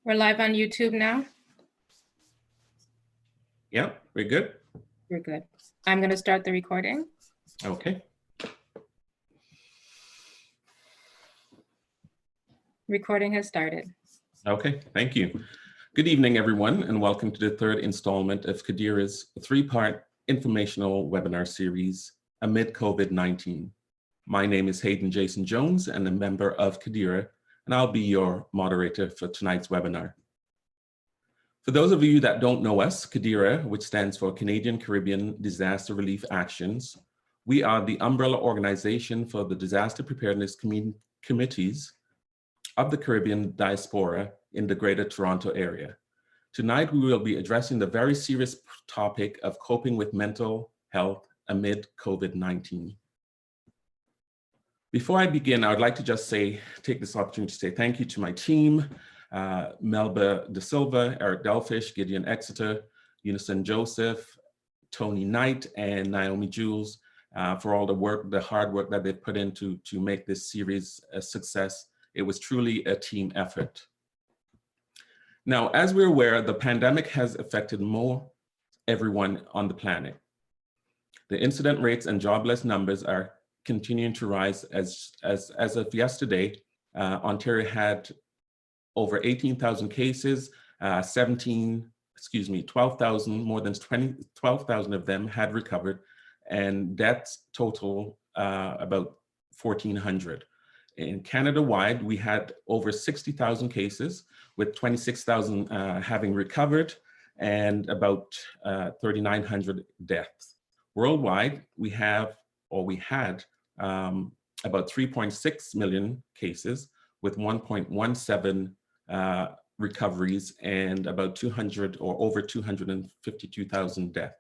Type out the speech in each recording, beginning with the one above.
We're live on YouTube now. Yeah, we're good. We're good. I'm going to start the recording. Okay. Recording has started. Okay, thank you. Good evening, everyone, and welcome to the third installment of CCaDiRA's three-part informational webinar series, Amid COVID-19. My name is Hayden Jason Jones, and I'm a member of CCaDiRA, and I'll be your moderator for tonight's webinar. For those of you that don't know us, CCaDiRA, which stands for Canadian Caribbean Disaster Relief Actions, we are the umbrella organization for the disaster preparedness committees of the Caribbean diaspora in the Greater Toronto Area. Tonight, we will be addressing the very serious topic of coping with mental health amid COVID-19. Before I begin, I would like to just take this opportunity to say thank you to my team, Melba De Silva, Eric Delfish, Gideon Exeter, Unison Joseph, Tony Knight, and Naomi Jules for all the work, the hard work that they've put into to make this series a success. It was truly a team effort. Now, as we're aware, the pandemic has affected everyone on the planet. The incident rates and jobless numbers are continuing to rise. As of yesterday, Ontario had over 18,000 cases, 12,000, more than 12,000 of them had recovered, and deaths total about 1,400. In Canada-wide, we had over 60,000 cases, with 26,000 having recovered, and about 3,900 deaths. Worldwide, we had about 3.6 million cases, with 1.17 recoveries and about 200 or over 252,000 deaths.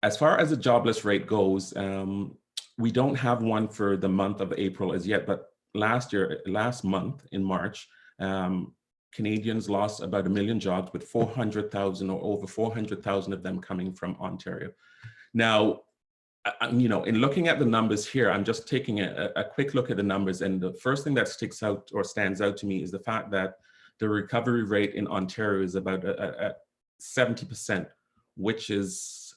As far as the jobless rate goes, we don't have one for the month of April as yet, but last month in March, Canadians lost about 1 million jobs, with 400,000 or over 400,000 of them coming from Ontario. Now, in looking at the numbers here, I'm just taking a quick look at the numbers, and the first thing that sticks out or stands out to me is the fact that the recovery rate in Ontario is about 70%, which is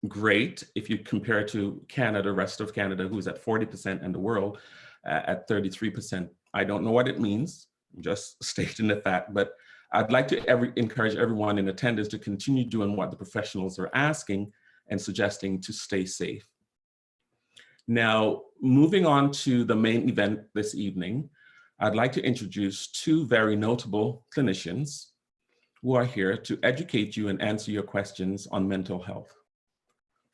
great if you compare it to Canada, rest of Canada, who's at 40%, and the world at 33%. I don't know what it means, I'm just stating the fact, but I'd like to encourage everyone in attendance to continue doing what the professionals are asking and suggesting to stay safe. Now, moving on to the main event this evening, I'd like to introduce two very notable clinicians who are here to educate you and answer your questions on mental health.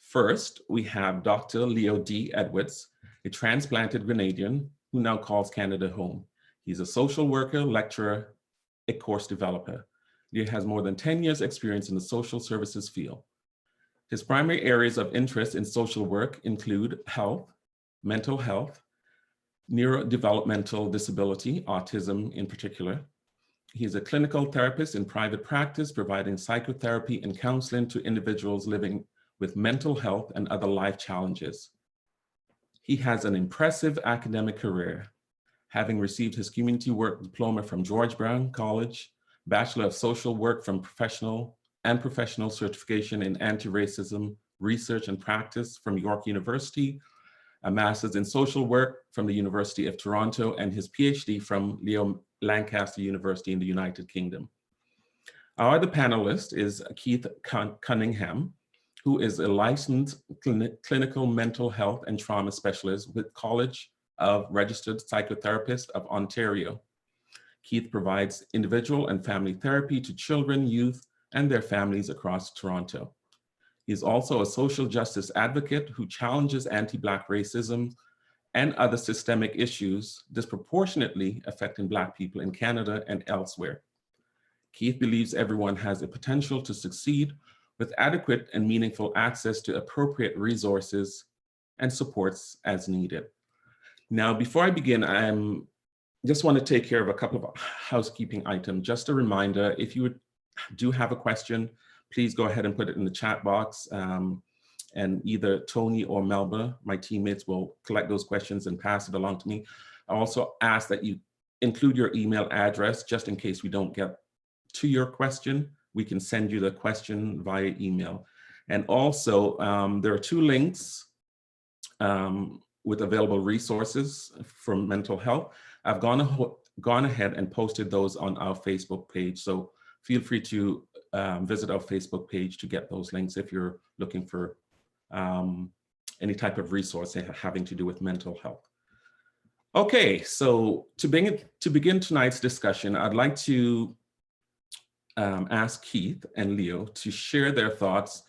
First, we have Dr. Leo D. Edwards, a transplanted Grenadian who now calls Canada home. He's a social worker, lecturer, a course developer. Leo has more than 10 years experience in the social services field. His primary areas of interest in social work include health, mental health, neurodevelopmental disability, autism in particular. He is a clinical therapist in private practice, providing psychotherapy and counseling to individuals living with mental health and other life challenges. He has an impressive academic career, having received his community work diploma from George Brown College, Bachelor of Social Work from Professional certification in anti-racism research and practice from York University, a master's in social work from the University of Toronto, and his Ph.D. from Leo Lancaster University in the United Kingdom. Our other panelist is Keith Cunningham, who is a licensed clinical mental health and trauma specialist with College of Registered Psychotherapists of Ontario. Keith provides individual and family therapy to children, youth, and their families across Toronto. He's also a social justice advocate who challenges anti-Black racism and other systemic issues disproportionately affecting Black people in Canada and elsewhere. Keith believes everyone has the potential to succeed with adequate and meaningful access to appropriate resources and supports as needed. Now, before I begin, I just want to take care of a couple of housekeeping items. Just a reminder, if you do have a question, please go ahead and put it in the chat box, and either Tony or Melba, my teammates, will collect those questions and pass it along to me. I also ask that you include your email address just in case we don't get to your question. We can send you the question via email. And also, there are 2 links with available resources from mental health. I've gone ahead and posted those on our Facebook page. So feel free to visit our Facebook page to get those links if you're looking for any type of resource having to do with mental health. Okay, so to begin tonight's discussion, I'd like to ask Keith and Leo to share their thoughts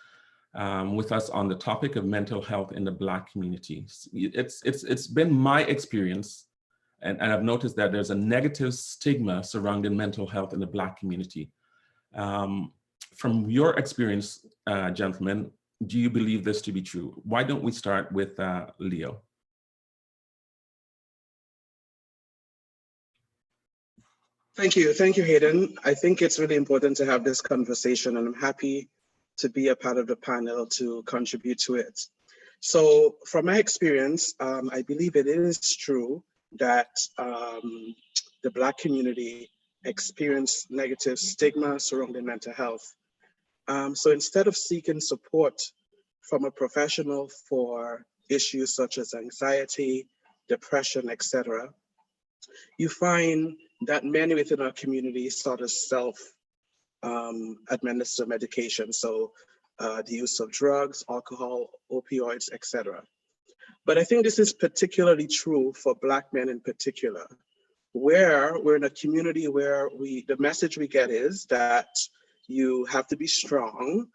with us on the topic of mental health in the Black community. It's been my experience, and I've noticed that there's a negative stigma surrounding mental health in the Black community. From your experience, gentlemen, do you believe this to be true? Why don't we start with Leo? Thank you, Hayden. I think it's really important to have this conversation, and I'm happy to be a part of the panel to contribute to it. So from my experience, I believe it is true that the Black community experience negative stigma surrounding mental health. So instead of seeking support from a professional for issues such as anxiety, depression, etc., you find that many within our community sort of self-administer medication. So the use of drugs, alcohol, opioids, etc. But I think this is particularly true for Black men in particular, where we're in a community where the message we get is that you have to be strong,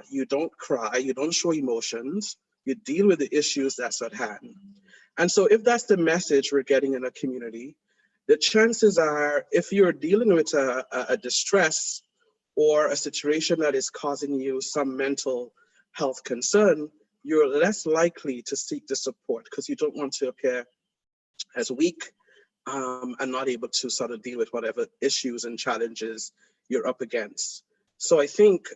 you don't cry, you don't show emotions, you deal with the issues that's at hand. And so if that's the message we're getting in a community, the chances are, if you're dealing with a distress or a situation that is causing you some mental health concern, you're less likely to seek the support because you don't want to appear as weak and not able to sort of deal with whatever issues and challenges you're up against. So I think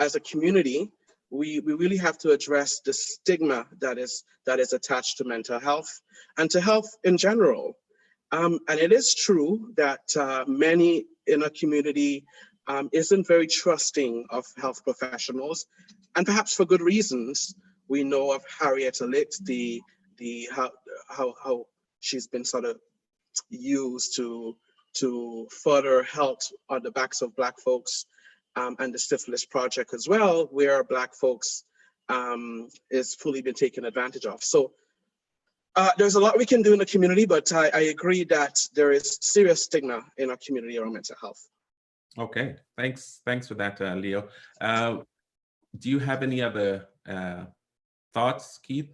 as a community, we really have to address the stigma that is attached to mental health and to health in general. And it is true that many in a community isn't very trusting of health professionals, and perhaps for good reasons. We know of Harriet Litt, how she's been sort of used to further health on the backs of Black folks, and the Syphilis Project as well, where Black folks is fully been taken advantage of. So there's a lot we can do in the community, but I agree that there is serious stigma in our community around mental health. Okay, thanks for that, Leo. Do you have any other thoughts, Keith?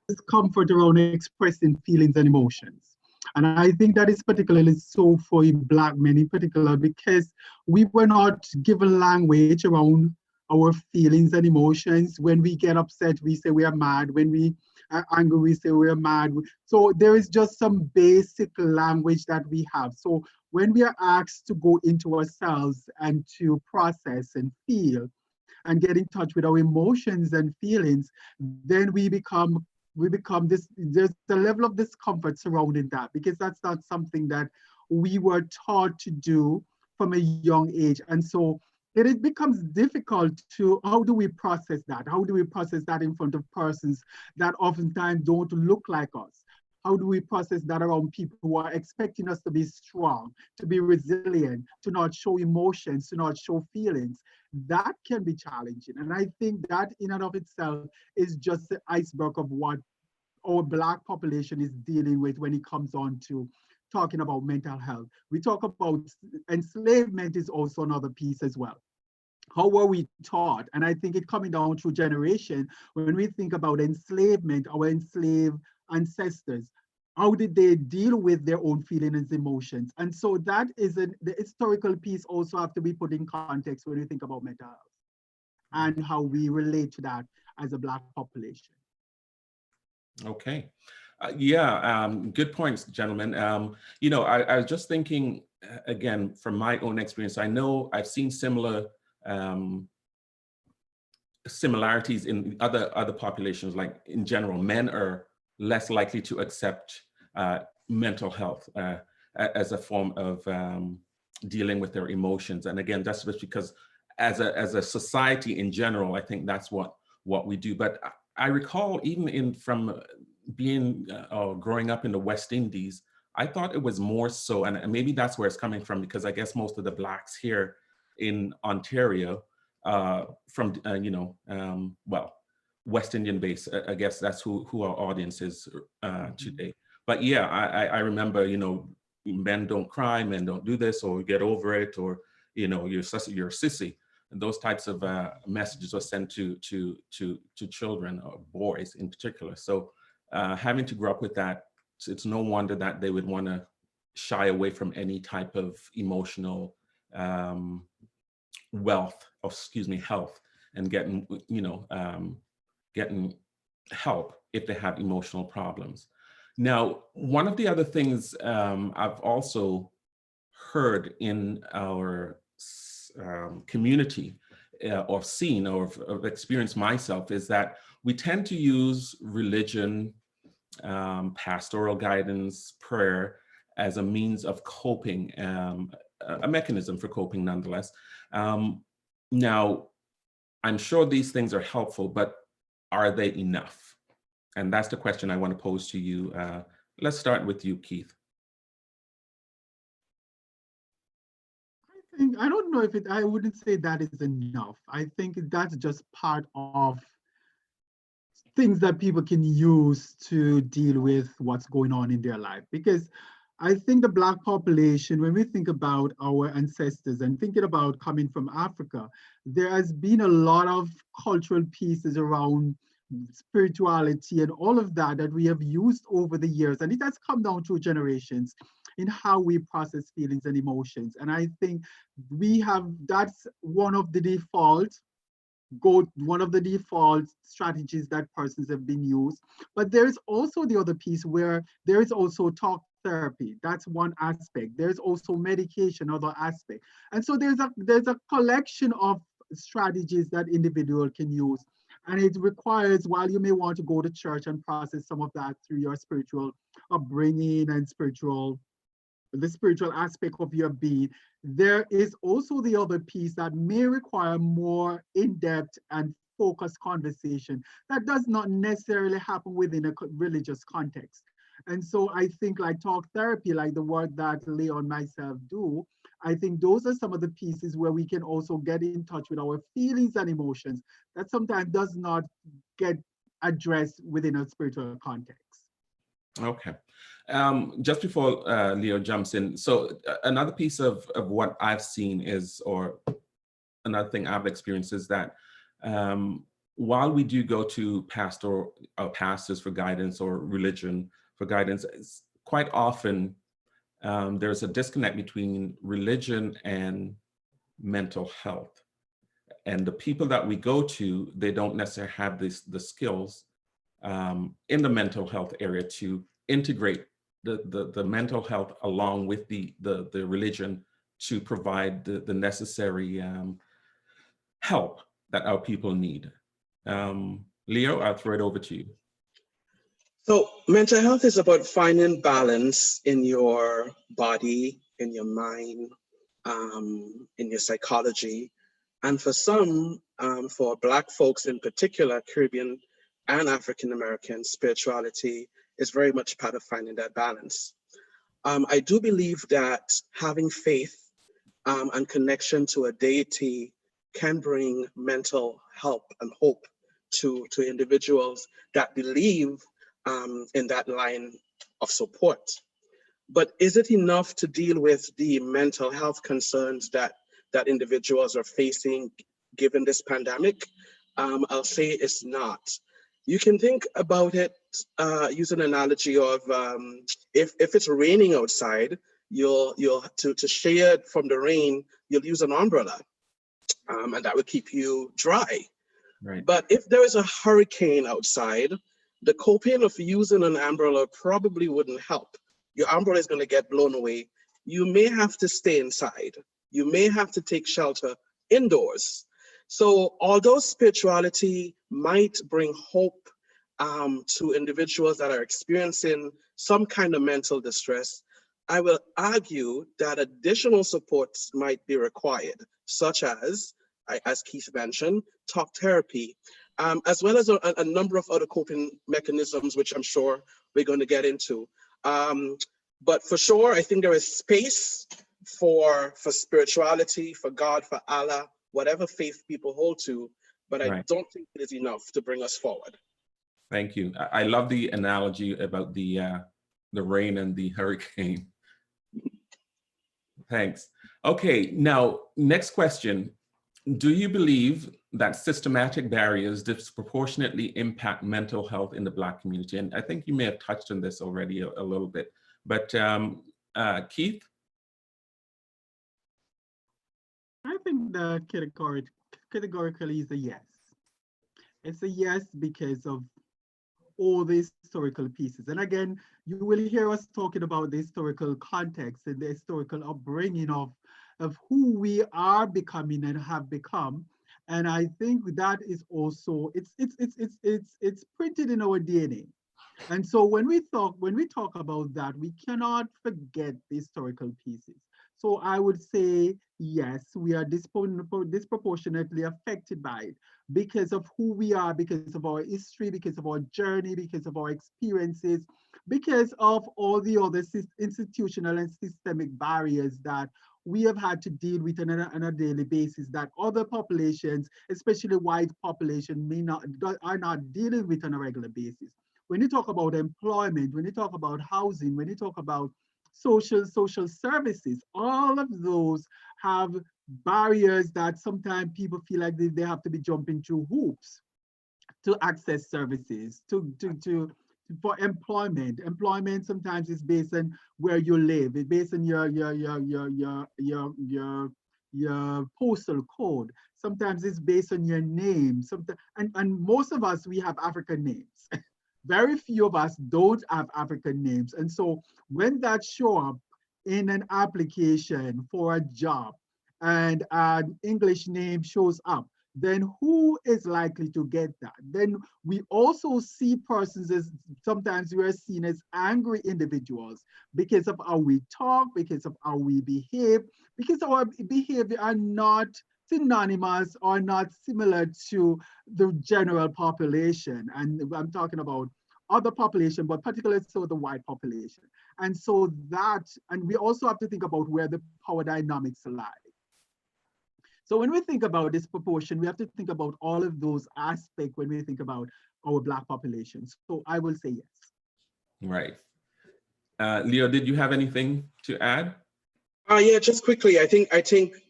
Discomfort around expressing feelings and emotions. And I think that is particularly so for Black men in particular, because we were not given language around our feelings and emotions. When we get upset, we say we are mad. When we are angry, we say we are mad. So there is just some basic language that we have. So when we are asked to go into ourselves and to process and feel and get in touch with our emotions and feelings, then we become this, there's a level of discomfort surrounding that, because that's not something that we were taught to do from a young age. And so it becomes difficult to, how do we process that? How do we process that in front of persons that oftentimes don't look like us? How do we process that around people who are expecting us to be strong, to be resilient, to not show emotions, to not show feelings? That can be challenging. And I think that in and of itself is just the iceberg of what our Black population is dealing with when it comes on to talking about mental health. We talk about enslavement is also another piece as well. How were we taught? And I think it coming down through generation, when we think about enslavement, our enslaved ancestors, how did they deal with their own feelings and emotions? And so that is the historical piece also have to be put in context when we think about mental health and how we relate to that as a Black population. Okay. Good points, gentlemen. You know, I was just thinking, again, from my own experience, I know I've seen similar similarities in other populations. Like in general, men are less likely to accept mental health as a form of dealing with their emotions. And again, that's just because as a society in general, I think that's what we do. But I recall even from being growing up in the West Indies, I thought it was more so, and maybe that's where it's coming from, because I guess most of the Blacks here in Ontario from well, West Indian base, I guess that's who our audience is today. But yeah, I remember, men don't cry, men don't do this, or get over it, or you're a sissy. And those types of messages are sent to children, or boys in particular. So having to grow up with that, it's no wonder that they would want to shy away from any type of emotional health, and getting help if they have emotional problems. Now, one of the other things I've also heard in our community, or seen, or experienced myself, is that we tend to use religion, pastoral guidance, prayer as a means of coping, a mechanism for coping nonetheless. Now, I'm sure these things are helpful, but are they enough? And that's the question I want to pose to you. Let's start with you, Keith. I don't know if I wouldn't say that is enough. I think that's just part of things that people can use to deal with what's going on in their life. Because I think the Black population, when we think about our ancestors and thinking about coming from Africa, there has been a lot of cultural pieces around spirituality and all of that we have used over the years. And it has come down through generations in how we process feelings and emotions. And I think that's one of the default strategies that persons have been used. But there's also the other piece where there is also talk therapy. That's one aspect. There's also medication, other aspect. And so there's a collection of strategies that individual can use. And it requires, while you may want to go to church and process some of that through your spiritual upbringing and the spiritual aspect of your being, there is also the other piece that may require more in-depth and focused conversation that does not necessarily happen within a religious context. And so I think like talk therapy, like the work that Leo and myself do, I think those are some of the pieces where we can also get in touch with our feelings and emotions that sometimes does not get addressed within a spiritual context. Okay. Just before Leo jumps in, so another piece of what I've seen is, or another thing I've experienced is that while we do go to pastors for guidance, or religion for guidance, quite often there's a disconnect between religion and mental health. And the people that we go to, they don't necessarily have the skills in the mental health area to integrate the mental health along with the religion to provide the necessary help that our people need. Leo, I'll throw it over to you. So mental health is about finding balance in your body, in your mind, in your psychology. And for some, for Black folks in particular, Caribbean and African American, spirituality is very much part of finding that balance. I do believe that having faith and connection to a deity can bring mental help and hope to individuals that believe in that line of support. But is it enough to deal with the mental health concerns that individuals are facing given this pandemic? I'll say it's not. You can think about it, use an analogy of if it's raining outside, you'll to shade from the rain, you'll use an umbrella, and that will keep you dry. Right. But if there is a hurricane outside, the coping of using an umbrella probably wouldn't help. Your umbrella is going to get blown away. You may have to stay inside. You may have to take shelter indoors. So although spirituality might bring hope to individuals that are experiencing some kind of mental distress, I will argue that additional supports might be required, such as Keith mentioned, talk therapy, as well as a number of other coping mechanisms, which I'm sure we're going to get into. But for sure, I think there is space for spirituality, for God, for Allah, whatever faith people hold to, but I don't think it is enough to bring us forward. Thank you. I love the analogy about the rain and the hurricane. Thanks. Okay, now, next question. Do you believe that systematic barriers disproportionately impact mental health in the Black community? And I think you may have touched on this already a little bit, but Keith? I think that categorically is a yes. It's a yes because of all the historical pieces. And again, you will hear us talking about the historical context and the historical upbringing of who we are becoming and have become. And I think that is also, it's printed in our DNA. And so when we talk about that, we cannot forget the historical pieces. So I would say, yes, we are disproportionately affected by it because of who we are, because of our history, because of our journey, because of our experiences, because of all the other institutional and systemic barriers that we have had to deal with on a daily basis that other populations, especially white population, are not dealing with on a regular basis. When you talk about employment, when you talk about housing, when you talk about social services, all of those have barriers that sometimes people feel like they have to be jumping through hoops to access services, for employment. Employment sometimes is based on where you live. It's based on your postal code. Sometimes it's based on your name. And most of us, we have African names. Very few of us don't have African names. And so when that show up in an application for a job and an English name shows up, then who is likely to get that? Then we also see persons as, sometimes we are seen as angry individuals because of how we talk, because of how we behave, because our behavior are not synonymous or not similar to the general population. And I'm talking about other population, but particularly so the white population. And so and we also have to think about where the power dynamics lie. So when we think about this proportion, we have to think about all of those aspects when we think about our Black populations. So I will say yes. Right. Leo, did you have anything to add? Yeah, just quickly, I think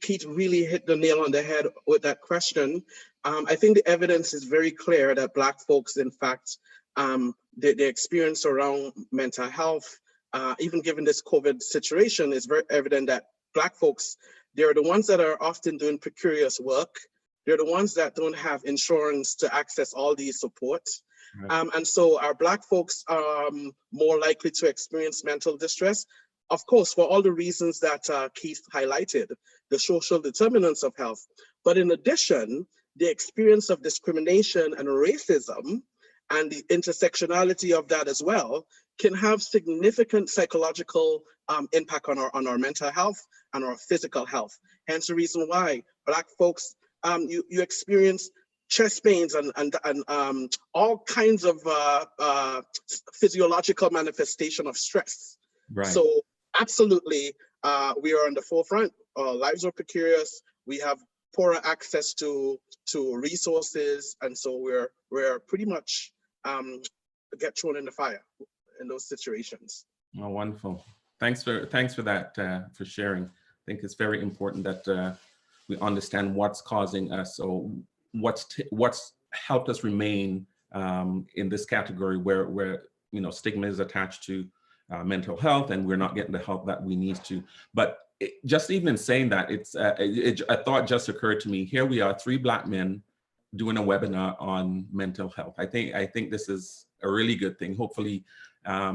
Keith really hit the nail on the head with that question. I think the evidence is very clear that Black folks, in fact, the experience around mental health, even given this COVID situation, is very evident that Black folks, they're the ones that are often doing precarious work. They're the ones that don't have insurance to access all these supports. Right. And so our Black folks are more likely to experience mental distress, of course, for all the reasons that Keith highlighted, the social determinants of health. But in addition, the experience of discrimination and racism and the intersectionality of that as well can have significant psychological impact on our mental health and our physical health. Hence the reason why Black folks, you experience chest pains and all kinds of physiological manifestation of stress. Right. So absolutely, we are on the forefront. Our lives are precarious. We have poorer access to resources, and so we're pretty much get thrown in the fire in those situations. Oh, wonderful! Thanks for that for sharing. I think it's very important that we understand what's causing us, or what's helped us remain in this category where stigma is attached to mental health, and we're not getting the help that we need to. But just even in saying that, a thought just occurred to me. Here we are, 3 Black men doing a webinar on mental health. I think this is a really good thing. Hopefully,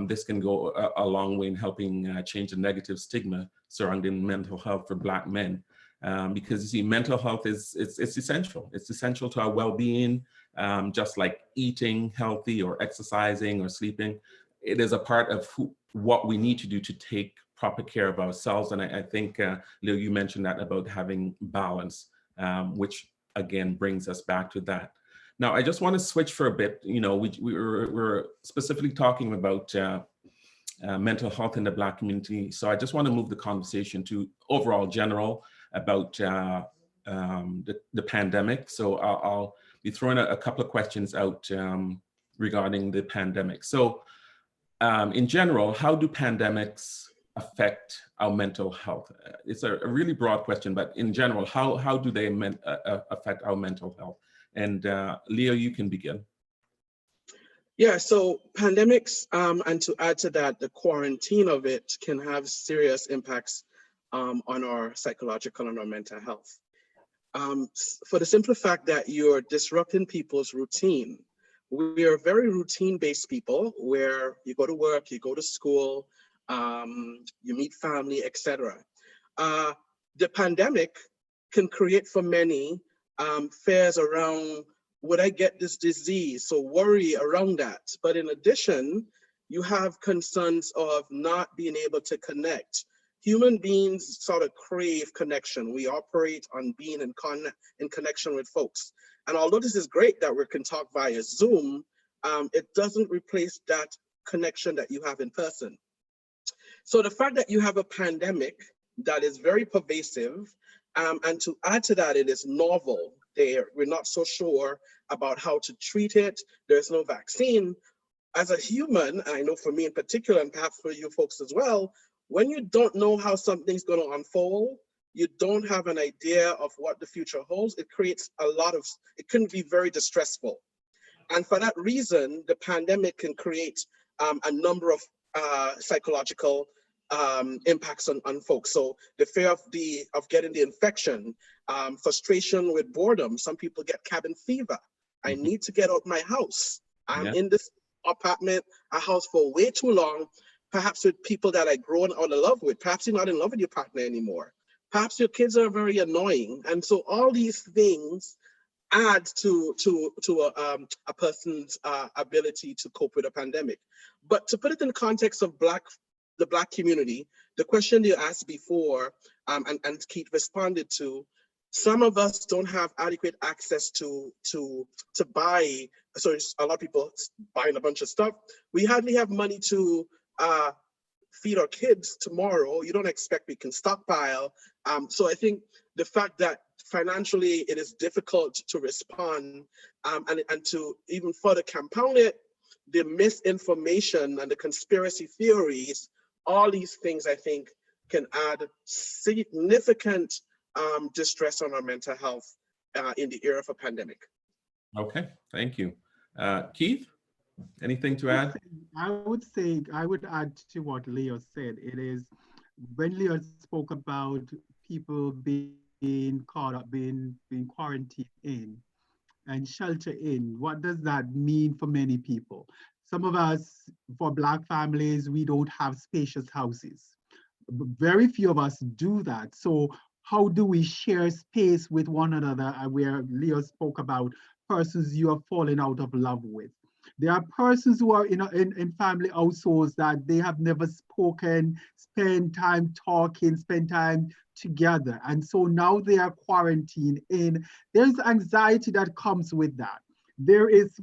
this can go a long way in helping change the negative stigma surrounding mental health for Black men. because you see, mental health is it's essential. It's essential to our well-being, just like eating healthy or exercising or sleeping. It is a part of what we need to do to take proper care of ourselves. And I think, Leo, you mentioned that about having balance, which again brings us back to that. Now, I just want to switch for a bit. You know, we're specifically talking about mental health in the Black community. So I just want to move the conversation to overall general about the pandemic. So I'll be throwing a couple of questions out regarding the pandemic. So in general, how do pandemics affect our mental health? It's a really broad question, but in general, how do they affect our mental health? And Leo, you can begin. Yeah, so pandemics, and to add to that, the quarantine of it can have serious impacts on our psychological and our mental health. For the simple fact that you're disrupting people's routine. We are very routine-based people where you go to work, you go to school, you meet family, etc. The pandemic can create for many fears around, would I get this disease? So worry around that. But in addition, you have concerns of not being able to connect. Human beings sort of crave connection. We operate on being in connection with folks. And although this is great that we can talk via Zoom, it doesn't replace that connection that you have in person. So the fact that you have a pandemic that is very pervasive, and to add to that, it is novel. We're not so sure about how to treat it. There's no vaccine. As a human, I know for me in particular, and perhaps for you folks as well, when you don't know how something's going to unfold, you don't have an idea of what the future holds, it creates it can be very distressful. And for that reason, the pandemic can create a number of psychological impacts on folks. So the fear of getting the infection, frustration with boredom. Some people get cabin fever. I need to get out my house. I'm in this apartment, a house for way too long, perhaps with people that I've grown out of love with. Perhaps you're not in love with your partner anymore. Perhaps your kids are very annoying. And so all these things add to a person's ability to cope with a pandemic. But to put it in the context of the Black community, the question you asked before, and Keith responded to, some of us don't have adequate access to buy. So a lot of people buying a bunch of stuff. We hardly have money to feed our kids tomorrow. You don't expect we can stockpile. So I think the fact that financially it is difficult to respond, and to even further compound it, the misinformation and the conspiracy theories, all these things I think can add significant distress on our mental health in the era of a pandemic. Okay, thank you. Keith, anything to add? I would add to what Leo said. It is, when Leo spoke about people being caught up, being quarantined in and shelter in, what does that mean for many people? Some of us, for Black families, we don't have spacious houses. Very few of us do that. So how do we share space with one another, where Leo spoke about persons you have fallen out of love with? There are persons who are in family households that they have never spoken, spend time talking, spend time together. And so now they are quarantined in. There's anxiety that comes with that. There is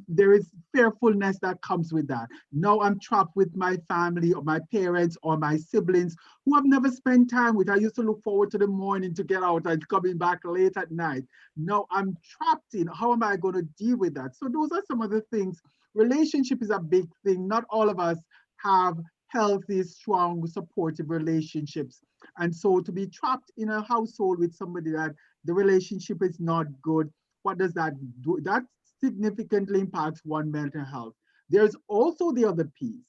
fearfulness that comes with that. Now I'm trapped with my family or my parents or my siblings who I've never spent time with. I used to look forward to the morning to get out and coming back late at night. Now I'm trapped in. How am I going to deal with that? So those are some of the things. Relationship is a big thing. Not all of us have healthy, strong, supportive relationships. And so to be trapped in a household with somebody that the relationship is not good, what does that do? That significantly impacts one's mental health. There's also the other piece,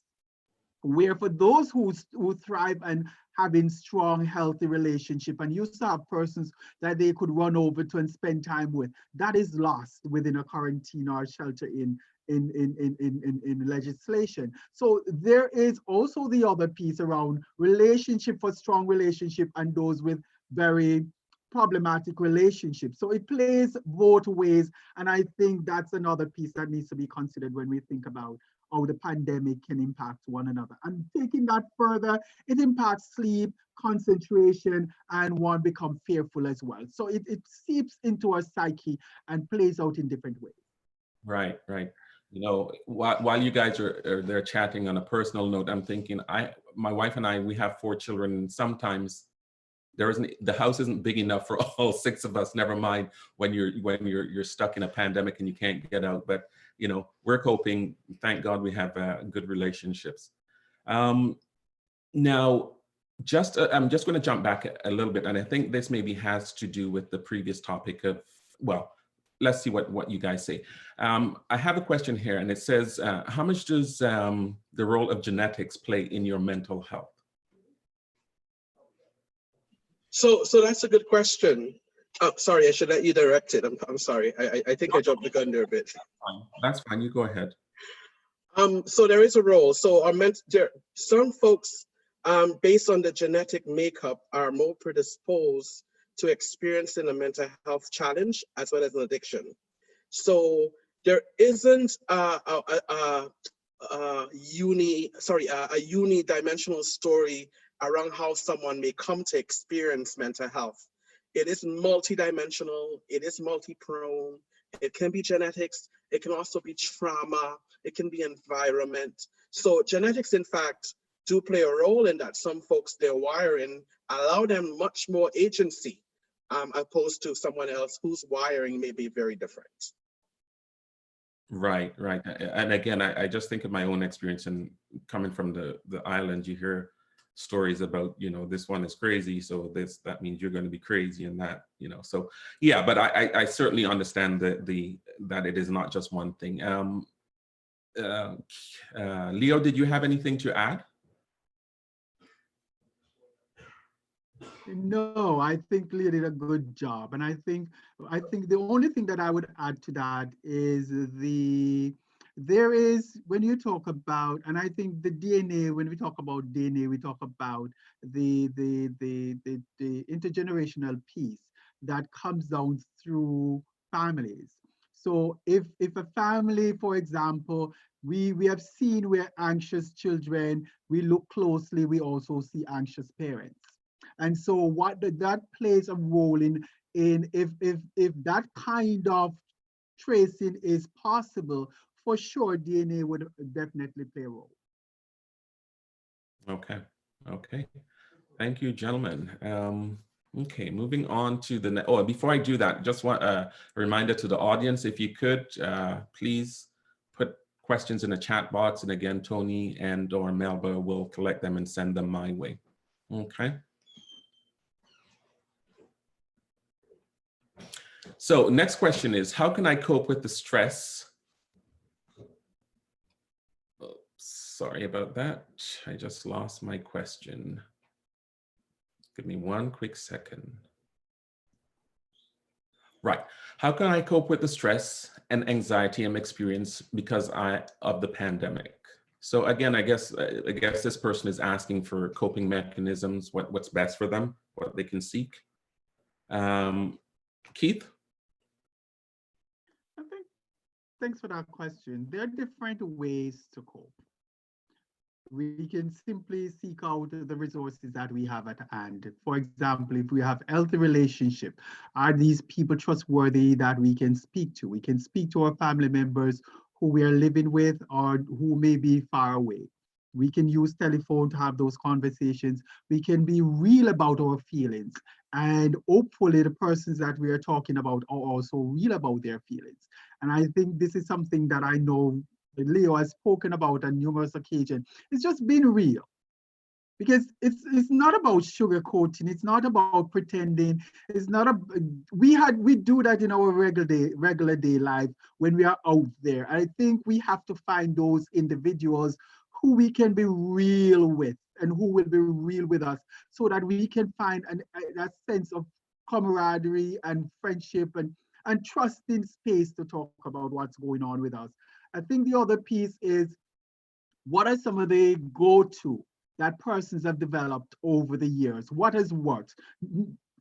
where for those who thrive and having strong, healthy relationship and used to have persons that they could run over to and spend time with, that is lost within a quarantine or shelter in legislation. So there is also the other piece around relationship, for strong relationship, and those with very problematic relationships. So it plays both ways. And I think that's another piece that needs to be considered when we think about how the pandemic can impact one another. And taking that further, it impacts sleep, concentration, and one becomes fearful as well. So it seeps into our psyche and plays out in different ways. Right, right. You know, while you guys are there chatting on a personal note, I'm thinking, my wife and I, we have 4 children, and sometimes the house isn't big enough for all 6 of us, never mind when you're stuck in a pandemic and you can't get out. But you know, we're coping. Thank God we have good relationships. Now, I'm just going to jump back a little bit, and I think this maybe has to do with the previous topic of, well, let's see what you guys say. I have a question here, and it says, how much does the role of genetics play in your mental health? So that's a good question. Sorry, I should let you direct it. I'm sorry. I think I jumped the gun there a bit. That's fine. You go ahead. So there is a role. So some folks, based on the genetic makeup, are more predisposed to experiencing a mental health challenge as well as an addiction. So there isn't a unidimensional story around how someone may come to experience mental health. It is multidimensional, it is multi-prone, it can be genetics, it can also be trauma, it can be environment. So genetics, in fact, do play a role in that. Some folks, their wiring allow them much more agency, opposed to someone else whose wiring may be very different. Right, right. And again, I just think of my own experience, and coming from the island, you hear stories about, you know, this one is crazy, so that means you're going to be crazy, and that, you know, so yeah. But I certainly understand that it is not just one thing. Leo, did you have anything to add? No, I think Leah did a good job. And I think the only thing that I would add to that is there is, when you talk about, and I think the DNA, when we talk about DNA, we talk about the intergenerational piece that comes down through families. So if a family, for example, we have seen where anxious children, we look closely, we also see anxious parents. And so that plays a role in if that kind of tracing is possible, for sure DNA would definitely play a role. Okay, okay. Thank you, gentlemen. Okay, moving on to the next. Oh, before I do that, just want a reminder to the audience, if you could, please put questions in the chat box, and again, Tony and or Melba will collect them and send them my way. Okay. So next question is, how can I cope with the stress? Oh, sorry about that. I just lost my question. Give me one quick second. Right. How can I cope with the stress and anxiety I'm experiencing because of the pandemic? So again, I guess this person is asking for coping mechanisms, what's best for them, what they can seek. Keith? Thanks for that question. There are different ways to cope. We can simply seek out the resources that we have at hand. For example, if we have healthy relationship, are these people trustworthy that we can speak to? We can speak to our family members who we are living with or who may be far away. We can use telephone to have those conversations. We can be real about our feelings. And hopefully the persons that we are talking about are also real about their feelings. And I think this is something that I know Leo has spoken about on numerous occasions. It's just being real. Because it's not about sugarcoating, it's not about pretending, it's not we do that in our regular day life when we are out there. I think we have to find those individuals who we can be real with and who will be real with us, so that we can find that sense of camaraderie and friendship and trusting space to talk about what's going on with us. I think the other piece is, what are some of the go-to that persons have developed over the years? What has worked?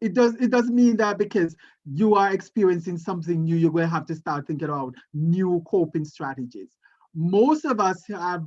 it doesn't mean that because you are experiencing something new, you're going to have to start thinking about new coping strategies. Most of us have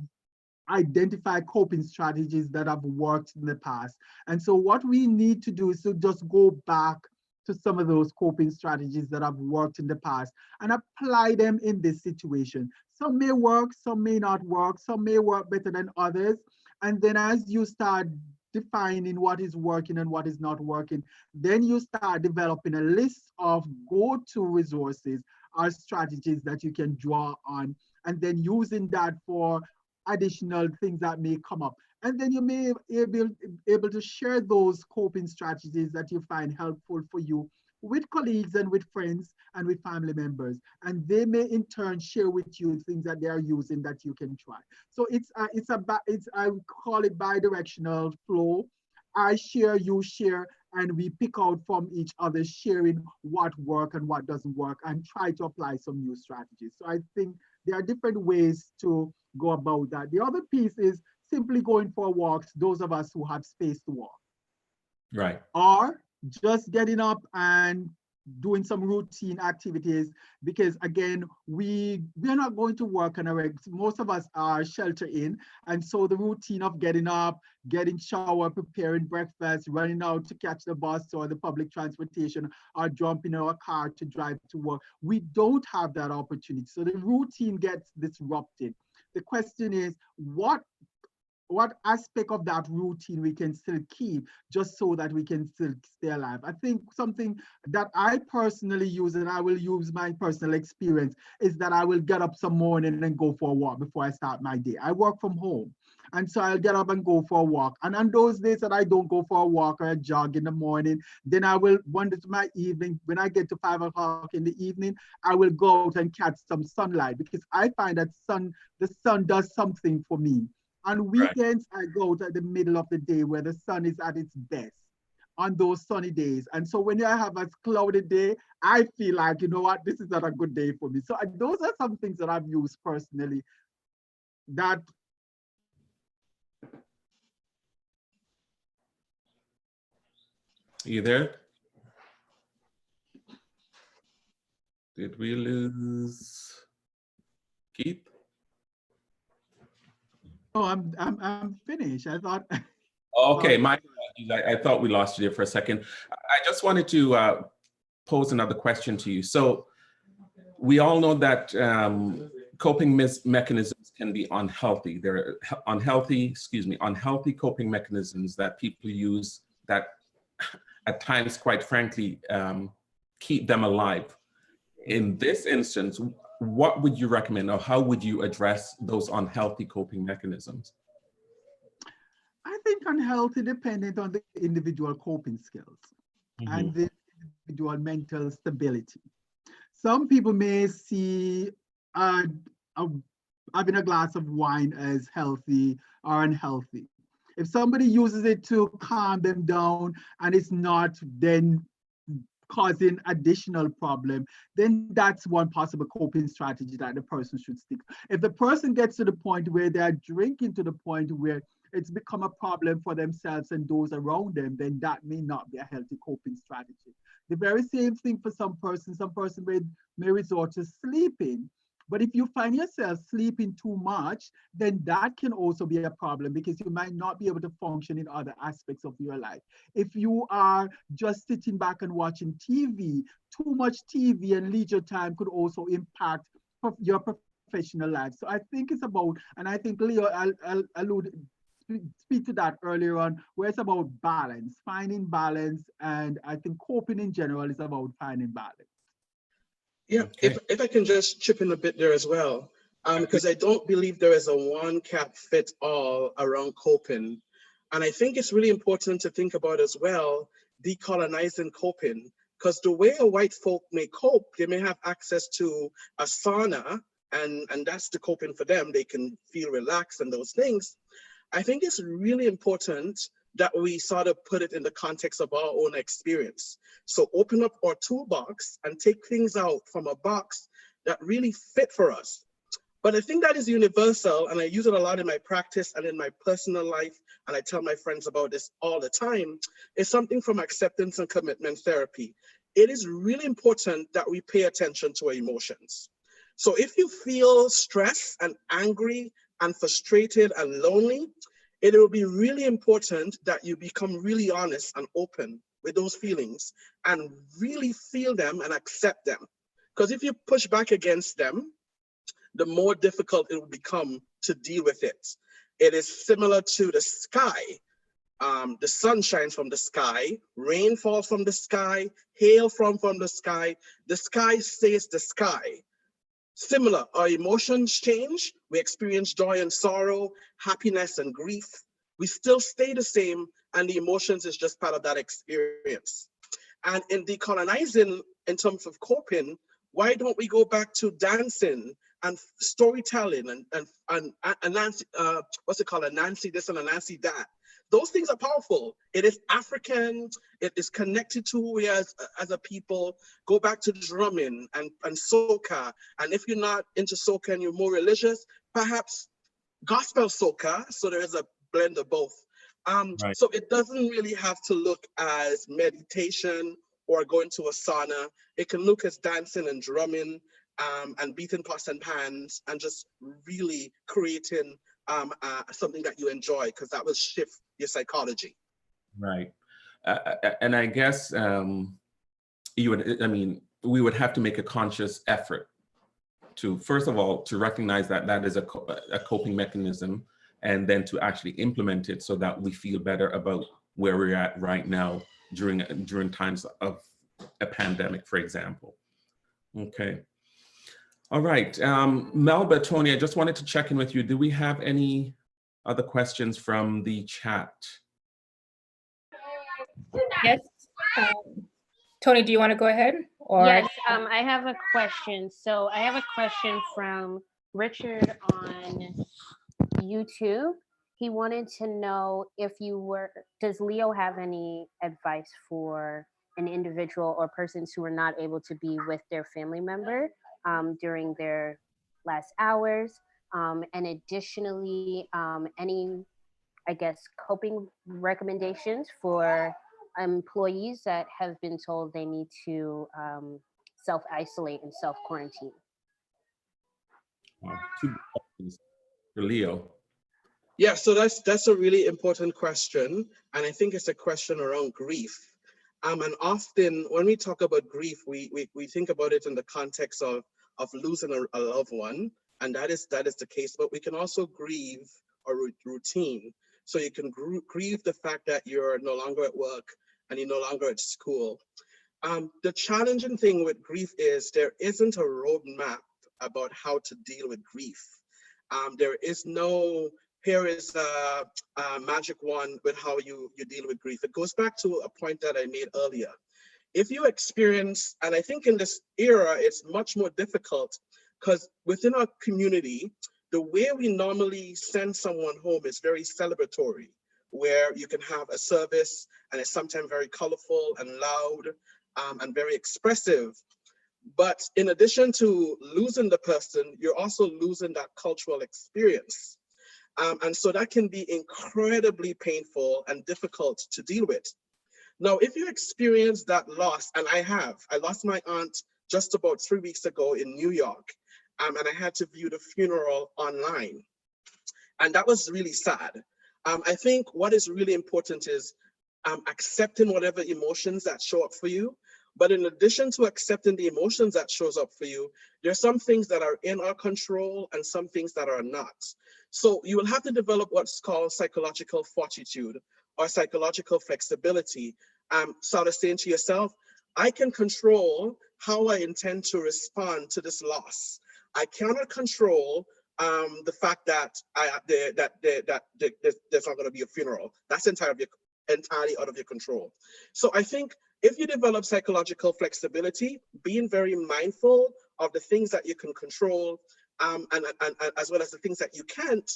identified coping strategies that have worked in the past. And so what we need to do is to just go back to some of those coping strategies that have worked in the past and apply them in this situation. Some may work, some may not work, some may work better than others. And then as you start defining what is working and what is not working, then you start developing a list of go-to resources or strategies that you can draw on, and then using that for additional things that may come up. And then you may be able to share those coping strategies that you find helpful for you with colleagues and with friends and with family members. And they may in turn share with you things that they are using that you can try. So I call it bi-directional flow. I share, you share, and we pick out from each other, sharing what works and what doesn't work, and try to apply some new strategies. So I think there are different ways to go about that. The other piece is simply going for walks, those of us who have space to walk. Right. Or just getting up and doing some routine activities, because again, we're not going to work on a regular, most of us are shelter in. And so the routine of getting up, getting shower, preparing breakfast, running out to catch the bus or the public transportation, or jumping in our car to drive to work, we don't have that opportunity. So the routine gets disrupted. The question is, what aspect of that routine we can still keep just so that we can still stay alive? I think something that I personally use, and I will use my personal experience, is that I will get up some morning and go for a walk before I start my day. I work from home. And so I'll get up and go for a walk. And on those days that I don't go for a walk or a jog in the morning, then I will wander to my evening. When I get to 5 o'clock in the evening, I will go out and catch some sunlight, because I find that the sun does something for me. On weekends, I go out at the middle of the day where the sun is at its best, on those sunny days. And so when I have a cloudy day, I feel like, you know what, this is not a good day for me. So those are some things that I've used personally that. Are you there? Did we lose Keith? Oh, I'm finished. I thought. Okay, my apologies. I thought we lost you there for a second. I just wanted to pose another question to you. So we all know that coping mechanisms can be unhealthy. There are unhealthy coping mechanisms that people use that at times, quite frankly, keep them alive. In this instance, what would you recommend, or how would you address those unhealthy coping mechanisms? I think unhealthy dependent on the individual coping skills and the individual mental stability. Some people may see having a glass of wine as healthy or unhealthy. If somebody uses it to calm them down and it's not then causing additional problem, then that's one possible coping strategy that the person should stick. If the person gets to the point where they're drinking to the point where it's become a problem for themselves and those around them, then that may not be a healthy coping strategy. The very same thing for some person may resort to sleeping. But if you find yourself sleeping too much, then that can also be a problem, because you might not be able to function in other aspects of your life. If you are just sitting back and watching TV, too much TV and leisure time could also impact your professional life. So I think it's about, and I think Leo speak to that earlier on, where it's about balance, finding balance, and I think coping in general is about finding balance. Yeah, okay. if I can just chip in a bit there as well, because I don't believe there is a one cap fit all around coping. And I think it's really important to think about as well, decolonizing coping, because the way a white folk may cope, they may have access to a sauna, and that's the coping for them. They can feel relaxed and those things. I think it's really important that we sort of put it in the context of our own experience. So open up our toolbox and take things out from a box that really fit for us. But I think that is universal, and I use it a lot in my practice and in my personal life, and I tell my friends about this all the time, is something from acceptance and commitment therapy. It is really important that we pay attention to our emotions. So if you feel stressed and angry and frustrated and lonely, it will be really important that you become really honest and open with those feelings and really feel them and accept them. Because if you push back against them, the more difficult it will become to deal with it. It is similar to the sky. The sun shines from the sky, rain falls from the sky, hail from the sky. The sky stays the sky. Similar, our emotions change. We experience joy and sorrow, happiness and grief. We still stay the same, and the emotions is just part of that experience. And in decolonizing, in terms of coping, why don't we go back to dancing and storytelling and Nancy, what's it called, a Nancy this and a Nancy that? Those things are powerful. It is African, it is connected to who we are as a people. Go back to drumming and soca. And if you're not into soca and you're more religious, perhaps gospel soca, so there is a blend of both. Right. So it doesn't really have to look as meditation or going to a sauna. It can look as dancing and drumming, and beating pots and pans, and just really creating something that you enjoy, because that will shift your psychology. Right. And I guess we would have to make a conscious effort to, first of all, to recognize that that is a coping mechanism, and then to actually implement it so that we feel better about where we're at right now during times of a pandemic, for example. Okay. All right, Melba, Tony, I just wanted to check in with you. Do we have any other questions from the chat? Yes. Tony, do you want to go ahead? Or Yes, I have a question. So I have a question from Richard on YouTube. He wanted to know if does Leo have any advice for an individual or persons who are not able to be with their family member during their last hours? And additionally, any, I guess, coping recommendations for employees that have been told they need to self-isolate and self-quarantine? Two questions for Leo. Yeah, so that's a really important question. And I think it's a question around grief. And often when we talk about grief, we think about it in the context of losing a loved one. And that is the case, but we can also grieve a routine. So you can grieve the fact that you're no longer at work and you're no longer at school. The challenging thing with grief is there isn't a roadmap about how to deal with grief. There is no, here is a magic wand with how you deal with grief. It goes back to a point that I made earlier. If you experience, and I think in this era, it's much more difficult, because within our community, the way we normally send someone home is very celebratory, where you can have a service and it's sometimes very colorful and loud and very expressive. But in addition to losing the person, you're also losing that cultural experience. And so that can be incredibly painful and difficult to deal with. Now, if you experience that loss, and I lost my aunt just about 3 weeks ago in New York, and I had to view the funeral online. And that was really sad. I think what is really important is accepting whatever emotions that show up for you. But in addition to accepting the emotions that shows up for you, there's some things that are in our control and some things that are not. So you will have to develop what's called psychological fortitude or psychological flexibility. Sort of saying to yourself, I can control how I intend to respond to this loss. I cannot control the fact that there's not going to be a funeral. That's entirely out of your control. So I think if you develop psychological flexibility, being very mindful of the things that you can control, and as well as the things that you can't,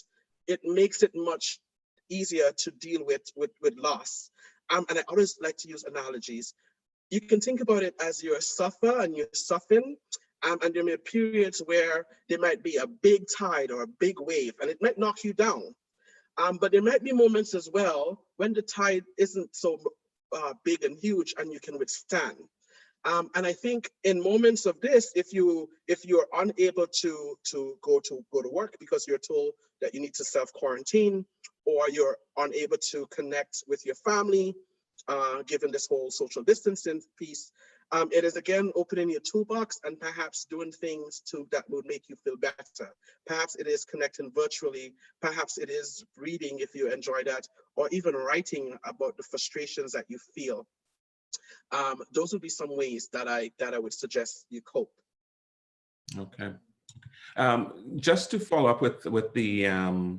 it makes it much easier to deal with loss. And I always like to use analogies. You can think about it as you're a sufferer and you're suffering, And there may be periods where there might be a big tide or a big wave, and it might knock you down. But there might be moments as well when the tide isn't so big and huge and you can withstand. And I think in moments of this, if you're unable to go to work because you're told that you need to self-quarantine, or you're unable to connect with your family, given this whole social distancing piece, it is again opening your toolbox and perhaps doing things that would make you feel better. Perhaps it is connecting virtually, perhaps it is reading if you enjoy that, or even writing about the frustrations that you feel. Those would be some ways that I would suggest you cope. Okay. Just to follow up with the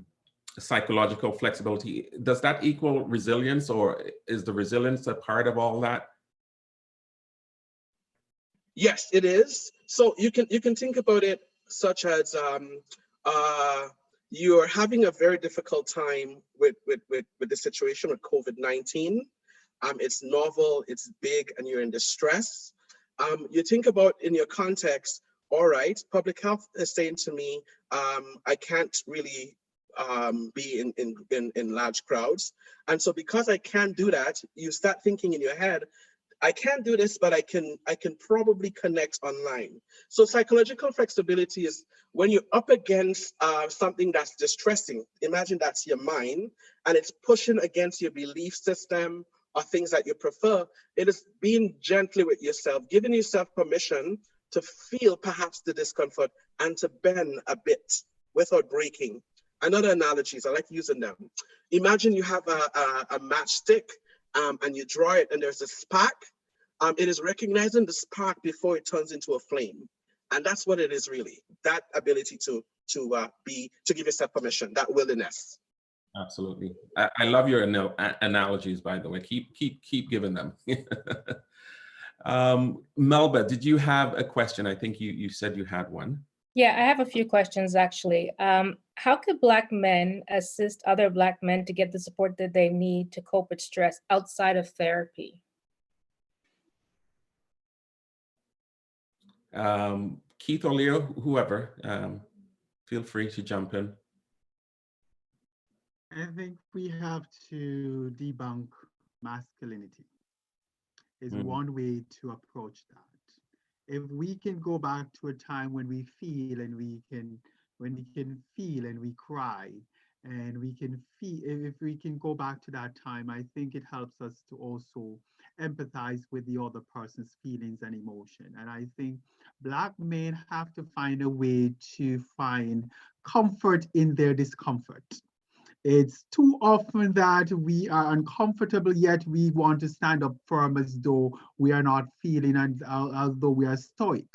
psychological flexibility, does that equal resilience, or is the resilience a part of all that? Yes, it is. So you can think about it such as you're having a very difficult time with the situation with COVID-19. It's novel, it's big, and you're in distress. You think about in your context, all right, public health is saying to me, I can't really be in large crowds. And so because I can't do that, you start thinking in your head, I can't do this, but I can probably connect online. So psychological flexibility is when you're up against something that's distressing. Imagine that's your mind, and it's pushing against your belief system or things that you prefer. It is being gently with yourself, giving yourself permission to feel perhaps the discomfort and to bend a bit without breaking. Another analogies, I like using them. Imagine you have a matchstick and you draw it and there's a spark. It is recognizing the spark before it turns into a flame. And that's what it is really, that ability to give yourself permission, that willingness. Absolutely. I love your analogies, by the way. Keep giving them. Melba, did you have a question? I think you said you had one. Yeah, I have a few questions actually. How could Black men assist other Black men to get the support that they need to cope with stress outside of therapy? Keith or Leo, whoever, feel free to jump in. I think we have to debunk masculinity is one way to approach that. If we can go back to a time when we feel and we can feel and we cry and we can feel, if we can go back to that time, I think it helps us to also empathize with the other person's feelings and emotion. And I think Black men have to find a way to find comfort in their discomfort. It's too often that we are uncomfortable, yet we want to stand up firm as though we are not feeling and as though we are stoic.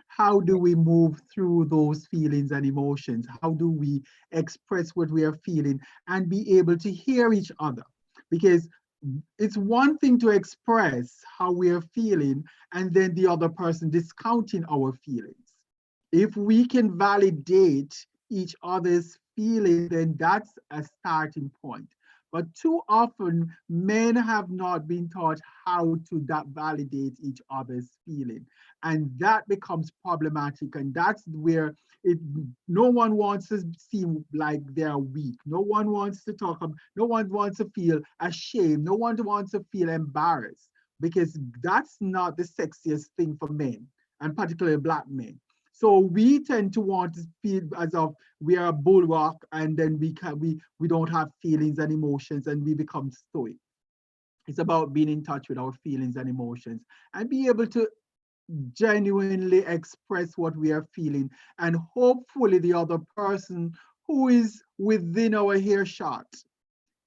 How do we move through those feelings and emotions? How do we express what we are feeling and be able to hear each other? Because it's one thing to express how we are feeling and then the other person discounting our feelings. If we can validate each other's feeling, then that's a starting point. But too often, men have not been taught how to validate each other's feeling. And that becomes problematic. And that's where no one wants to seem like they're weak. No one wants to talk, no one wants to feel ashamed. No one wants to feel embarrassed, because that's not the sexiest thing for men, and particularly Black men. So we tend to want to feel as if we are a bulwark, and then we don't have feelings and emotions, and we become stoic. It's about being in touch with our feelings and emotions and be able to genuinely express what we are feeling, and hopefully the other person who is within our earshot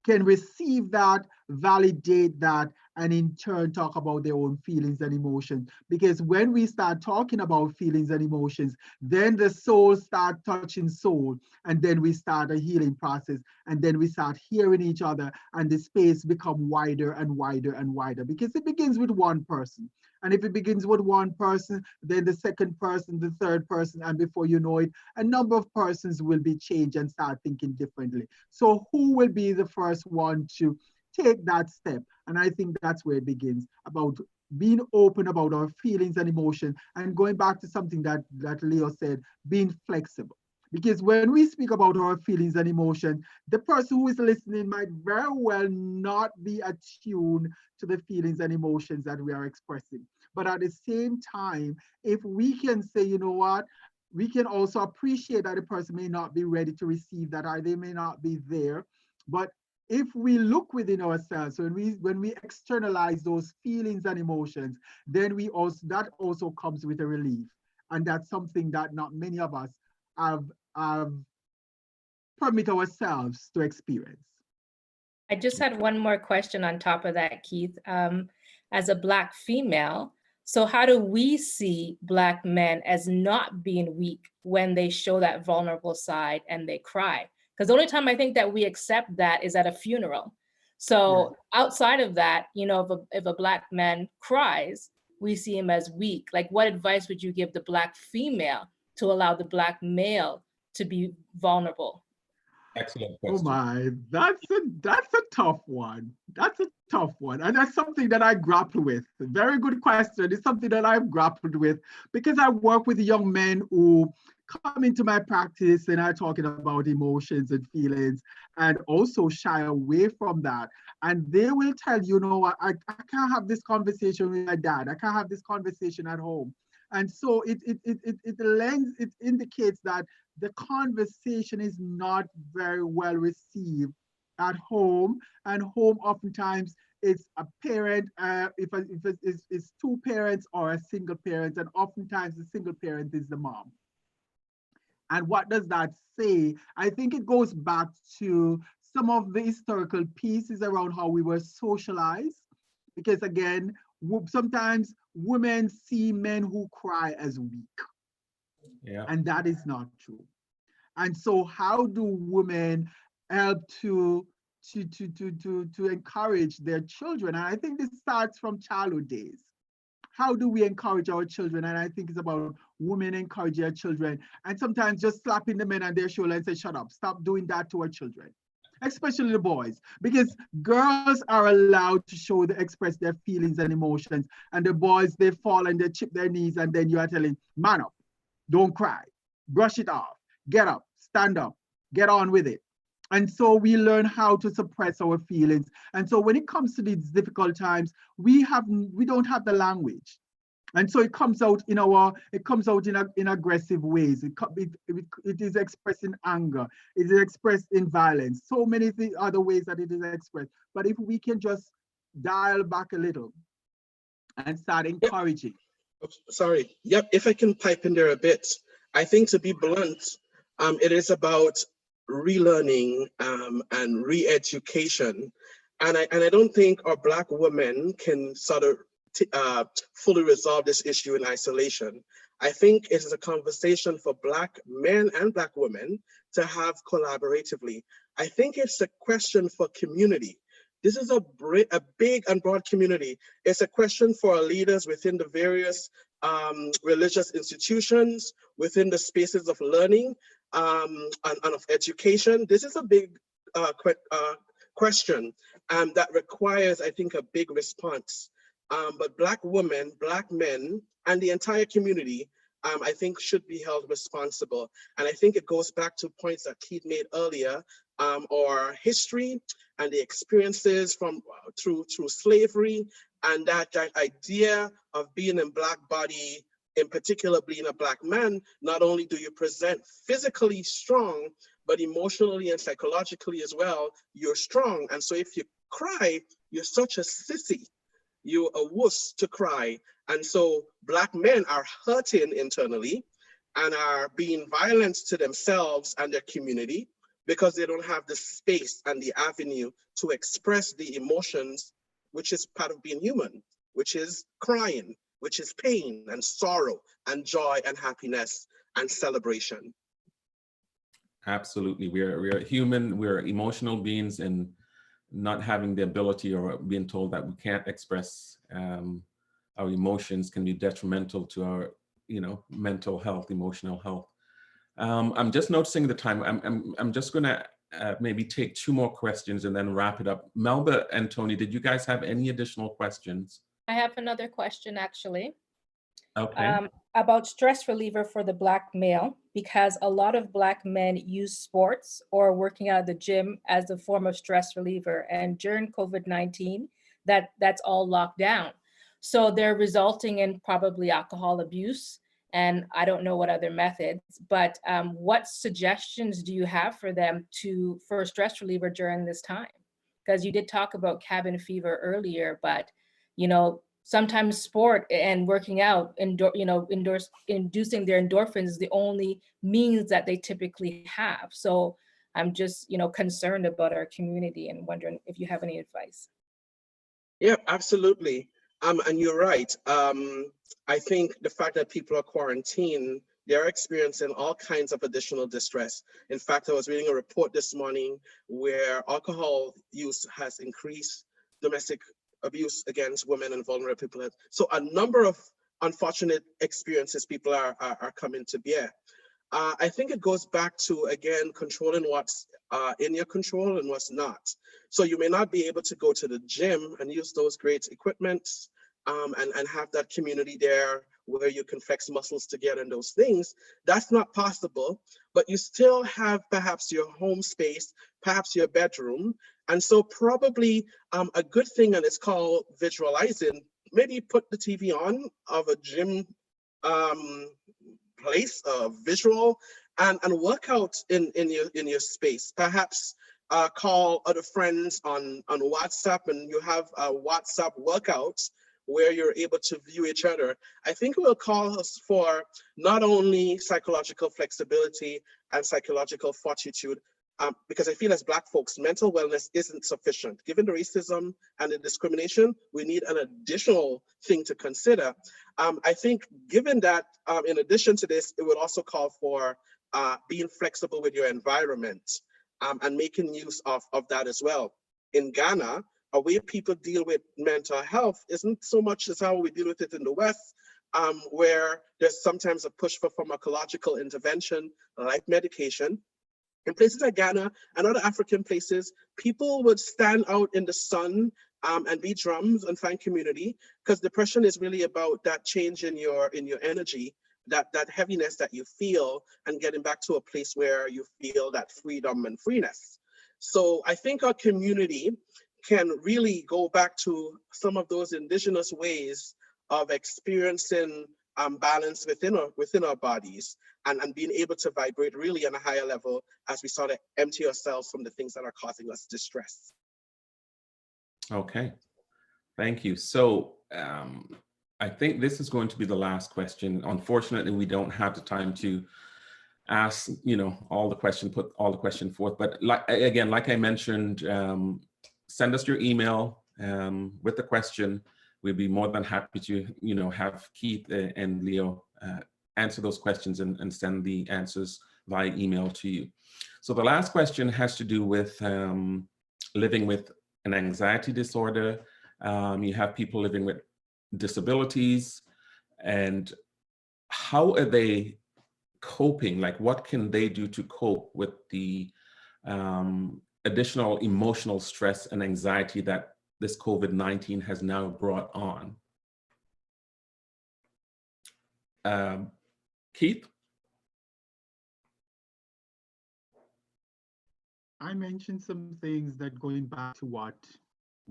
can receive that, validate that, and in turn talk about their own feelings and emotions. Because when we start talking about feelings and emotions, then the soul starts touching soul, and then we start a healing process, and then we start hearing each other, and the space become wider and wider and wider, because it begins with one person. And if it begins with one person, then the second person, the third person, and before you know it, a number of persons will be changed and start thinking differently. So who will be the first one to take that step? And I think that's where it begins, about being open about our feelings and emotions, and going back to something that Leo said, being flexible. Because when we speak about our feelings and emotions, the person who is listening might very well not be attuned to the feelings and emotions that we are expressing. But at the same time, if we can say, you know what, we can also appreciate that the person may not be ready to receive that, or they may not be there. But if we look within ourselves, when we externalize those feelings and emotions, then that also comes with a relief. And that's something that not many of us have permit ourselves to experience. I just had one more question on top of that, Keith. As a Black female, so how do we see Black men as not being weak when they show that vulnerable side and they cry? Because the only time I think that we accept that is at a funeral. So outside of that, you know, if a Black man cries, we see him as weak. Like, what advice would you give the Black female to allow the Black male to be vulnerable? Excellent Oh question. my, that's a tough one. That's a tough one. And that's something that I grapple with. A very good question. It's something that I've grappled with because I work with young men who come into my practice and are talking about emotions and feelings and also shy away from that. And they will tell you, no, I can't have this conversation with my dad. I can't have this conversation at home. And so it indicates that the conversation is not very well received at home, and home oftentimes is a parent, if it's two parents or a single parent, and oftentimes the single parent is the mom. And what does that say? I think it goes back to some of the historical pieces around how we were socialized, because again, sometimes women see men who cry as weak. Yeah. And that is not true. And so how do women help to encourage their children? And I think this starts from childhood days. How do we encourage our children? And I think it's about women encouraging their children, and sometimes just slapping the men on their shoulder and say, shut up, stop doing that to our children, especially the boys, because girls are allowed to express their feelings and emotions, and the boys, they fall and they chip their knees, and then you are telling, man up, don't cry, brush it off, get up, stand up, get on with it. And so we learn how to suppress our feelings. And so when it comes to these difficult times, we don't have the language. And so it comes out in aggressive ways. It is expressed in anger. It is expressed in violence. So many other ways that it is expressed. But if we can just dial back a little and start encouraging. Yep. Sorry. Yep. If I can pipe in there a bit, I think, to be blunt, it is about relearning and re-education. And I don't think our Black women can sort of fully resolve this issue in isolation. I think it is a conversation for Black men and Black women to have collaboratively. I think it's a question for community. This is a big and broad community. It's a question for our leaders within the various religious institutions, within the spaces of learning and of education. This is a big question that requires, I think, a big response. But Black women, Black men, and the entire community, I think, should be held responsible. And I think it goes back to points that Keith made earlier, our history and the experiences from through slavery, and that idea of being in Black body, in particular being a Black man. Not only do you present physically strong, but emotionally and psychologically as well, you're strong. And so if you cry, you're such a sissy. You're a wuss to cry. And so Black men are hurting internally and are being violent to themselves and their community because they don't have the space and the avenue to express the emotions, which is part of being human, which is crying, which is pain and sorrow and joy and happiness and celebration. Absolutely. We are human, we're emotional beings, and not having the ability or being told that we can't express our emotions can be detrimental to our, mental health, emotional health. I'm just noticing the time. I'm just gonna maybe take 2 more questions and then wrap it up. Melba and Tony, did you guys have any additional questions? I have another question actually. Okay. About stress reliever for the Black male, because a lot of Black men use sports or working out at the gym as a form of stress reliever. And during COVID-19, that's all locked down. So they're resulting in probably alcohol abuse. And I don't know what other methods, but what suggestions do you have for them for a stress reliever during this time? Because you did talk about cabin fever earlier, but sometimes sport and working out, inducing their endorphins is the only means that they typically have. So I'm just, concerned about our community and wondering if you have any advice. Yeah, absolutely. And you're right. I think the fact that people are quarantined, they're experiencing all kinds of additional distress. In fact, I was reading a report this morning where alcohol use has increased domestic abuse against women and vulnerable people. So a number of unfortunate experiences people are coming to bear. I think it goes back to, again, controlling what's in your control and what's not. So you may not be able to go to the gym and use those great equipment and have that community there where you can flex muscles together and those things. That's not possible, but you still have perhaps your home space, perhaps your bedroom. And so probably a good thing, and it's called visualizing, maybe put the TV on of a gym place, visual, and work out in your space. Perhaps call other friends on WhatsApp, and you have a WhatsApp workout where you're able to view each other. I think it will call us for not only psychological flexibility and psychological fortitude, because I feel as Black folks, mental wellness isn't sufficient. Given the racism and the discrimination, we need an additional thing to consider. I think given that, in addition to this, it would also call for being flexible with your environment and making use of that as well. In Ghana, a way people deal with mental health isn't so much as how we deal with it in the West, where there's sometimes a push for pharmacological intervention like medication. In places like Ghana and other African places, people would stand out in the sun and beat drums and find community, because depression is really about that change in your energy, that heaviness that you feel, and getting back to a place where you feel that freedom and freeness. So I think our community can really go back to some of those indigenous ways of experiencing balance within our bodies and being able to vibrate really on a higher level as we sort of empty ourselves from the things that are causing us distress. Okay, thank you. So I think this is going to be the last question. Unfortunately, we don't have the time to ask, all the question, put all the question forth. But like I mentioned, send us your email with the question. We'd be more than happy to, have Keith and Leo answer those questions and send the answers via email to you. So the last question has to do with living with an anxiety disorder. You have people living with disabilities, and how are they coping? Like, what can they do to cope with the additional emotional stress and anxiety that this COVID-19 has now brought on? Keith? I mentioned some things that going back to what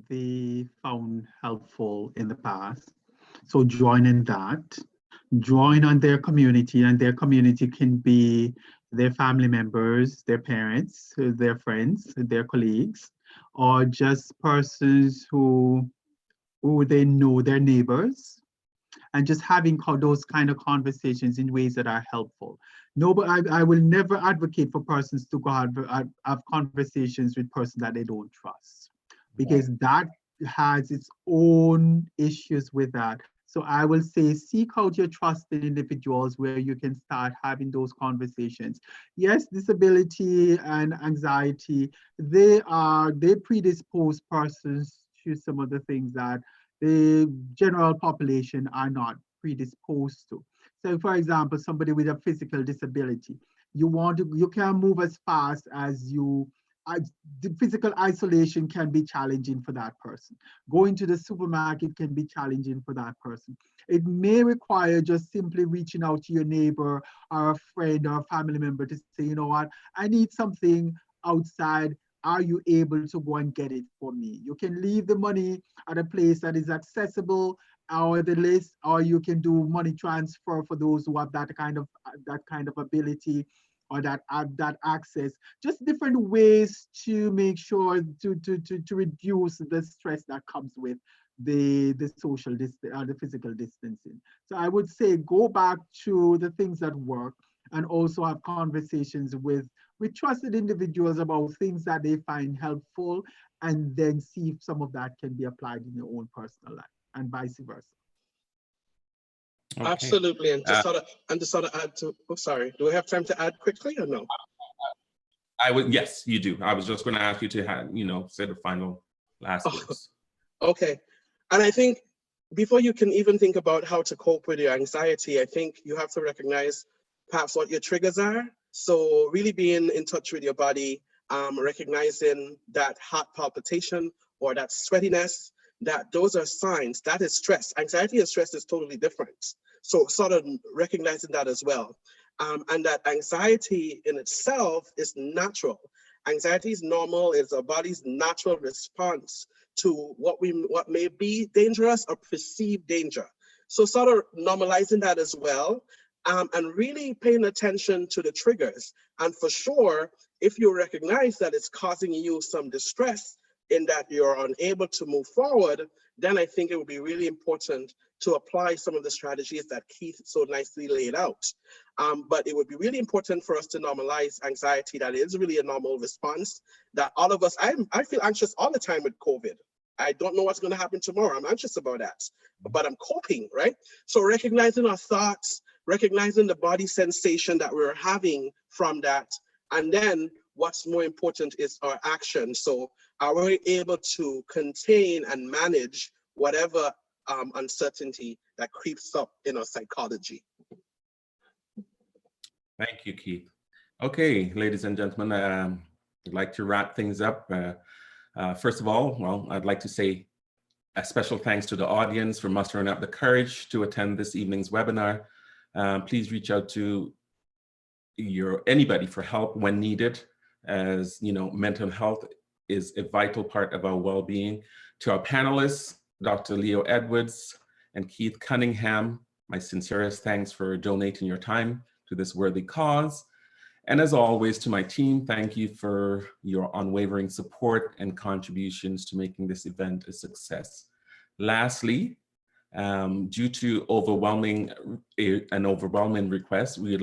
they found helpful in the past. So join in that, join on their community, and their community can be their family members, their parents, their friends, their colleagues, or just persons who they know, their neighbors, and just having those kind of conversations in ways that are helpful. No, but I will never advocate for persons to go have conversations with persons that they don't trust, because that has its own issues with that. So I will say, seek out your trusted individuals where you can start having those conversations. Yes, disability and anxiety, they predispose persons to some of the things that the general population are not predisposed to. So for example, somebody with a physical disability, you can't move as fast as you the physical isolation can be challenging for that person. Going to the supermarket can be challenging for that person. It may require just simply reaching out to your neighbor or a friend or a family member to say, you know what, I need something outside. Are you able to go and get it for me? You can leave the money at a place that is accessible, or the list, or you can do money transfer for those who have that kind of ability, or that access. Just different ways to make sure to reduce the stress that comes with the social distance, the physical distancing. So I would say go back to the things that work, and also have conversations with trusted individuals about things that they find helpful, and then see if some of that can be applied in your own personal life, and vice versa. Okay. Absolutely. And just sort of add to, oh, sorry, do we have time to add quickly or no? I would, yes, you do. I was just going to ask you to have, say the final last words. Okay. And I think before you can even think about how to cope with your anxiety, I think you have to recognize perhaps what your triggers are. So really being in touch with your body, recognizing that heart palpitation or that sweatiness, that those are signs. That is stress. Anxiety and stress is totally different. So sort of recognizing that as well. And that anxiety in itself is natural. Anxiety is normal. It's our body's natural response to what may be dangerous or perceived danger. So sort of normalizing that as well, and really paying attention to the triggers. And for sure, if you recognize that it's causing you some distress in that you're unable to move forward, then I think it would be really important to apply some of the strategies that Keith so nicely laid out. But it would be really important for us to normalize anxiety. That is really a normal response that all of us, I feel anxious all the time with COVID. I don't know what's going to happen tomorrow. I'm anxious about that, but I'm coping, right? So recognizing our thoughts, recognizing the body sensation that we're having from that, and then what's more important is our action. So are we able to contain and manage whatever uncertainty that creeps up in our psychology? Thank you, Keith. Okay, ladies and gentlemen, I'd like to wrap things up. First of all, well, I'd like to say a special thanks to the audience for mustering up the courage to attend this evening's webinar. Please reach out to anybody for help when needed, as mental health is a vital part of our well-being. To our panelists, Dr. Leo Edwards and Keith Cunningham, my sincerest thanks for donating your time to this worthy cause. And as always, to my team, thank you for your unwavering support and contributions to making this event a success. Lastly, due to an overwhelming request, we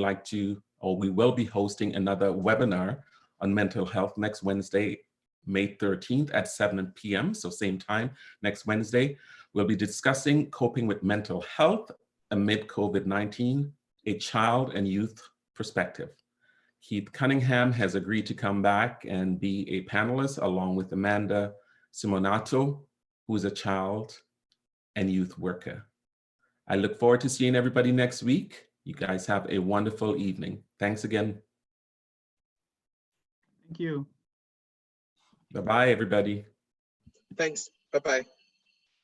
will be hosting another webinar on mental health next Wednesday, May 13th at 7 p.m. So same time next Wednesday. We'll be discussing coping with mental health amid COVID-19, a child and youth perspective. Keith Cunningham has agreed to come back and be a panelist along with Amanda Simonato, who is a child and youth worker. I look forward to seeing everybody next week. You guys have a wonderful evening. Thanks again. Thank you. Bye-bye, everybody. Thanks. Bye-bye.